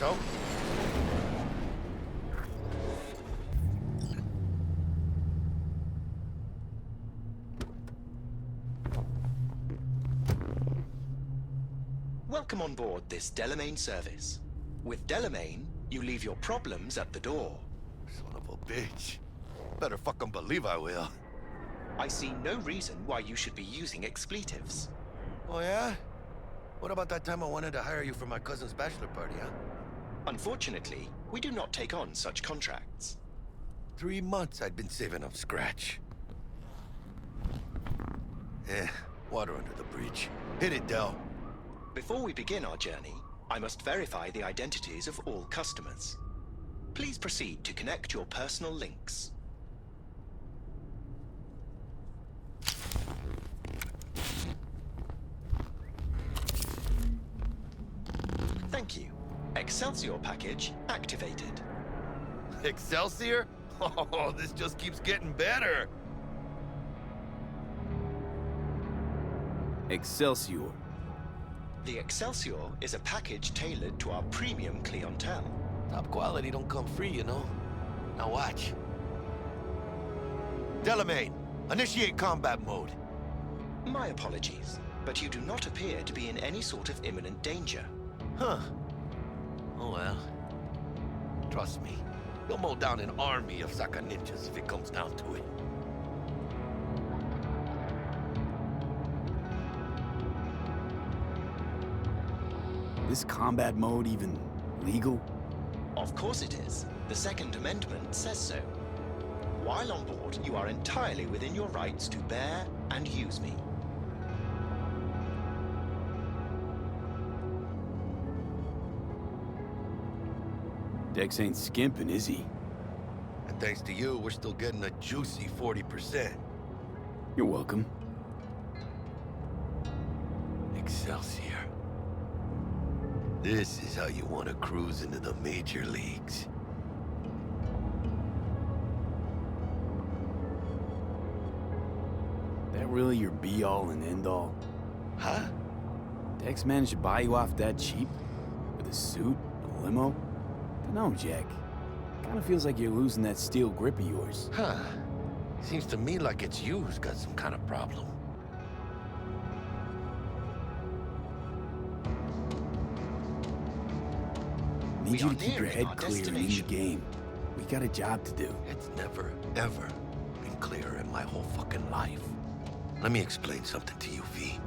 so. Welcome on board this Delamain service. With Delamain, you leave your problems at the door. Son of a bitch. Better fucking believe I will. I see no reason why you should be using expletives. Oh, yeah? What about that time I wanted to hire you for my cousin's bachelor party, huh? Unfortunately, we do not take on such contracts. 3 months I'd been saving up scratch. Water under the bridge. Hit it, Del. Before we begin our journey, I must verify the identities of all customers. Please proceed to connect your personal links. Thank you. Excelsior package activated. Excelsior? Oh, this just keeps getting better. Excelsior. The Excelsior is a package tailored to our premium clientele. Top quality don't come free, you know. Now watch. Delamain, initiate combat mode. My apologies, but you do not appear to be in any sort of imminent danger. Huh. Oh well. Trust me, you'll mow down an army of Saka ninjas if it comes down to it. This combat mode even legal? Of course it is. The Second Amendment says so. While on board, you are entirely within your rights to bear and use me. Dex ain't skimping, is he? And thanks to you, we're still getting a juicy 40%. You're welcome. Excelsior. This is how you want to cruise into the major leagues. That really your be-all and end-all? Huh? Dex managed to buy you off that cheap? With a suit, a limo? Dunno, Jack. Kinda feels like you're losing that steel grip of yours. Huh. Seems to me like it's you who's got some kind of problem. Need you to keep your nearing head our clear and in the destination. game. We got a job to do. It's never, ever been clearer in my whole fucking life. Let me explain something to you, V.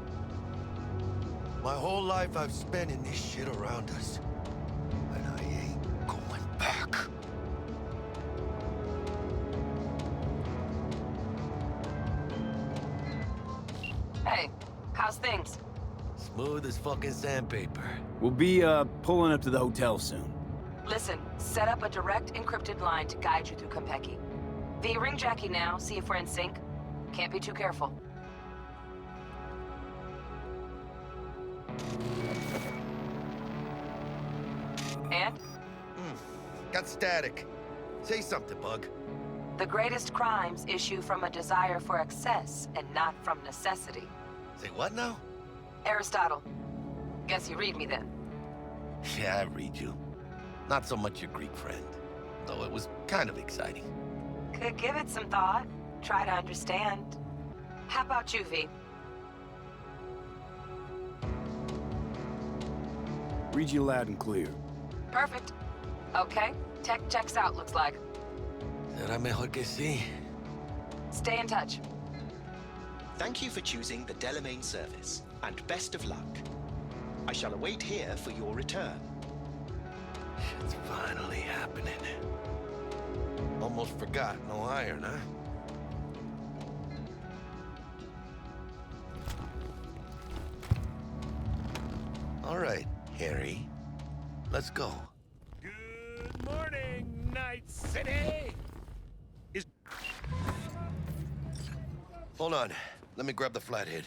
My whole life I've spent in this shit around us. And I ain't going back. Hey, how's things? Smooth as fucking sandpaper. We'll be, pulling up to the hotel soon. Listen, set up a direct encrypted line to guide you through Konpeki. V, ring Jackie now, see if we're in sync. Can't be too careful. And? Got static. Say something, Bug. The greatest crimes issue from a desire for excess and not from necessity. Say what now? Aristotle. Guess you read me then. Yeah, I read you. Not so much your Greek friend. Though it was kind of exciting. Could give it some thought. Try to understand. How about you, V? Read you loud and clear. Perfect. Okay, tech checks out, looks like. Será mejor que sí. Stay in touch. Thank you for choosing the Delamain service, and best of luck. I shall await here for your return. Shit's finally happening. Almost forgot, no iron, huh? All right, Harry. Let's go. Good morning, Night City! Hold on. Let me grab the flathead.